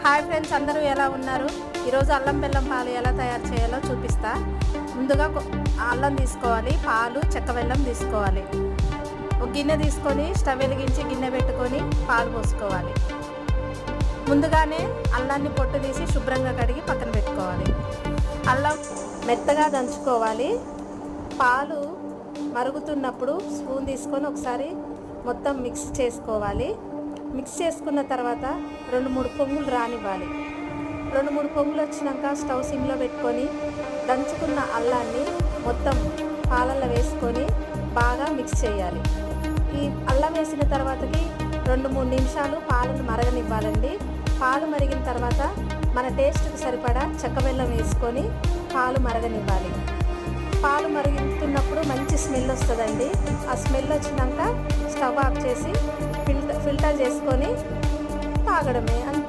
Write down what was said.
Hi friends, అందరూ ఎలా ఉన్నారు? ఈరోజు అల్లం బెల్లం పాలు ఎలా తయారు చేయాలో చూపిస్తా. ముందుగా అల్లం తీసుకోవాలి, పాలు, చెక్క బెల్లం తీసుకోవాలి. ఒక గిన్నె తీసుకొని స్టవ్ వెలిగించి గిన్నె పెట్టుకొని పాలు పోసుకోవాలి. ముందుగానే అల్లాన్ని పొట్టు తీసి శుభ్రంగా కడిగి పక్కన పెట్టుకోవాలి. అల్లం మెత్తగా దంచుకోవాలి. పాలు మరుగుతున్నప్పుడు స్పూన్ తీసుకొని ఒకసారి మొత్తం మిక్స్ చేసుకోవాలి. మిక్స్ చేసుకున్న తర్వాత 2-3 పొంగులు రానివ్వాలి. 2-3 పొంగులు వచ్చినాక స్టవ్ సిమ్లో పెట్టుకొని దంచుకున్న అల్లాన్ని మొత్తం పాలల్లో వేసుకొని బాగా మిక్స్ చేయాలి. ఈ అల్లం వేసిన తర్వాతకి 2-3 నిమిషాలు పాలను మరగనివ్వాలండి. పాలు మరిగిన తర్వాత మన టేస్ట్కి సరిపడా చెక్క బెల్లం వేసుకొని పాలు మరగనివ్వాలి. పాలు మరుగుతున్నప్పుడు మంచి స్మెల్ వస్తుందండి. ఆ స్మెల్ వచ్చినాక స్టవ్ ఆఫ్ చేసి ఫిల్టర్ చేసుకొని తాగడమే. అంతే.